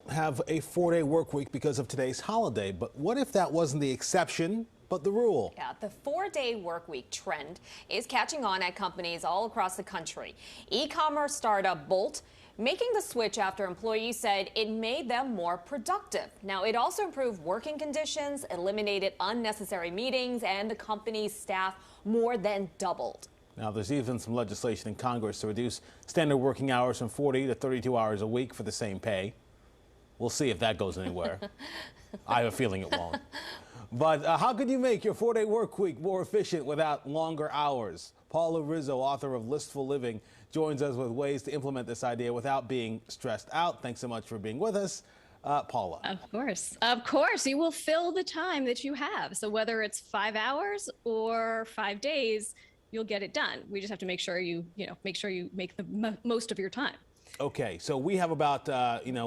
have a 4-day work week because of today's holiday. But what if that wasn't the exception, but the rule? Yeah, the 4-day work week trend is catching on at companies all across the country. E-commerce startup Bolt making the switch after employees said it made them more productive. Now, it also improved working conditions, eliminated unnecessary meetings, and the company's staff more than doubled. Now, there's even some legislation in Congress to reduce standard working hours from 40 to 32 hours a week for the same pay. We'll see if that goes anywhere. I have a feeling it won't. But how could you make your 4-day work week more efficient without longer hours? Paula Rizzo, author of Listful Living, joins us with ways to implement this idea without being stressed out. Thanks so much for being with us. Paula. Of course, you will fill the time that you have. So whether it's 5 hours or 5 days, you'll get it done. We just have to make sure you make the most of your time. Okay, so we have about,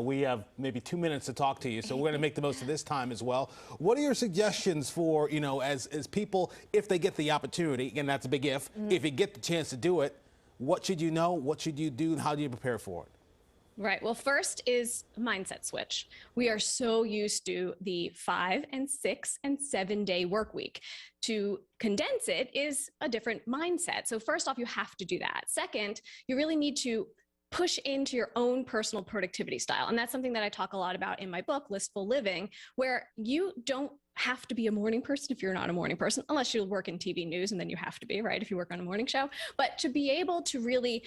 we have maybe 2 minutes to talk to you, so we're going to make the most of this time as well. What are your suggestions for, as people, if they get the opportunity, again, that's a big if you get the chance to do it, what should you know, what should you do, and how do you prepare for it? Right. Well, first is a mindset switch. We are so used to the 5 and 6 and 7 day work week. To condense it is a different mindset. So first off, you have to do that. Second, you really need to push into your own personal productivity style. And that's something that I talk a lot about in my book, Listful Living, where you don't have to be a morning person if you're not a morning person, unless you work in TV news, and then you have to be, right, if you work on a morning show. But to be able to really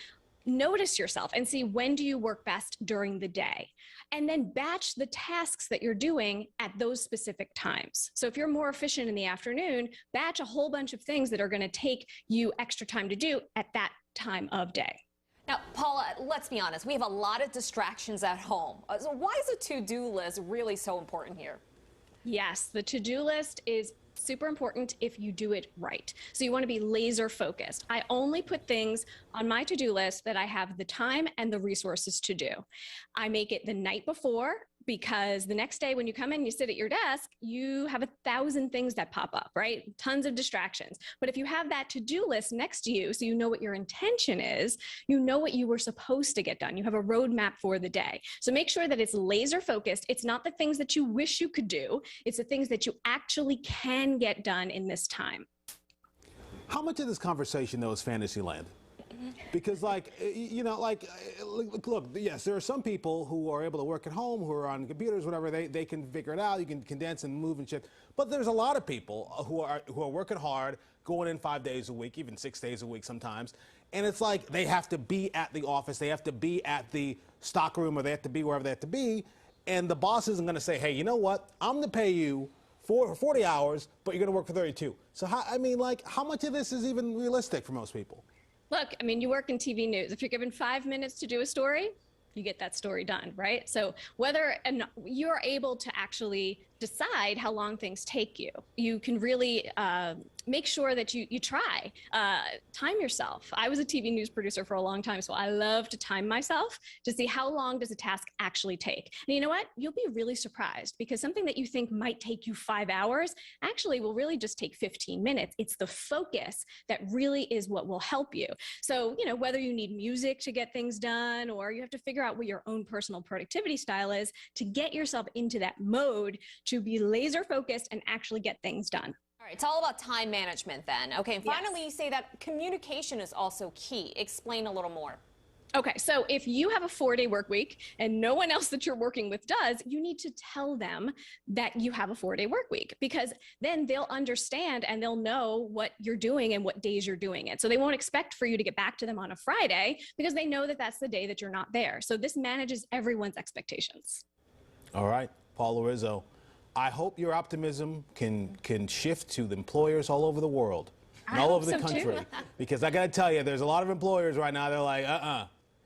notice yourself and see when do you work best during the day, and then batch the tasks that you're doing at those specific times. So if you're more efficient in the afternoon, batch a whole bunch of things that are going to take you extra time to do at that time of day. Now, Paula, let's be honest, we have a lot of distractions at home. So why is a to-do list really so important here? Yes, the to-do list is super important if you do it right. So you want to be laser focused. I only put things on my to-do list that I have the time and the resources to do. I make it the night before, because the next day when you come in, you sit at your desk, you have 1,000 things that pop up, right? Tons of distractions. But if you have that to-do list next to you, so you know what your intention is, you know what you were supposed to get done. You have a roadmap for the day. So make sure that it's laser focused. It's not the things that you wish you could do. It's the things that you actually can get done in this time. How much of this conversation, though, is fantasy land? Because, look, yes, there are some people who are able to work at home, who are on computers, whatever, they can figure it out. You can condense and move and shit. But there's a lot of people who are working hard, going in 5 days a week, even 6 days a week sometimes. And it's like they have to be at the office, they have to be at the stock room, or they have to be wherever they have to be. And the boss isn't going to say, hey, you know what? I'm going to pay you for 40 hours, but you're going to work for 32. So, how much of this is even realistic for most people? Look, you work in TV news. If you're given 5 minutes to do a story, you get that story done, right? So whether you're able to actually decide how long things take you, you can really make sure that you try. Time yourself. I was a TV news producer for a long time, so I love to time myself to see how long does a task actually take. And you know what? You'll be really surprised, because something that you think might take you 5 hours actually will really just take 15 minutes. It's the focus that really is what will help you. So, whether you need music to get things done, or you have to figure out what your own personal productivity style is to get yourself into that mode to be laser focused and actually get things done. All right, it's all about time management then. Okay, and finally, Yes. You say that communication is also key. Explain a little more. Okay, so if you have a 4-day work week and no one else that you're working with does, you need to tell them that you have a 4-day work week, because then they'll understand and they'll know what you're doing and what days you're doing it. So they won't expect for you to get back to them on a Friday, because they know that that's the day that you're not there. So this manages everyone's expectations. All right, Paula Rizzo, I hope your optimism can shift to the employers all over the world and all over the country. Because I got to tell you, there's a lot of employers right now, they're like,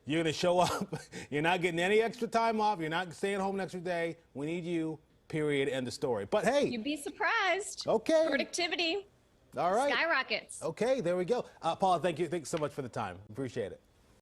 you're going to show up. You're not getting any extra time off. You're not staying home an extra day. We need you, period, end of story. But hey. You'd be surprised. Okay. Productivity. All right. Skyrockets. Okay, there we go. Paula, thank you. Thanks so much for the time. Appreciate it.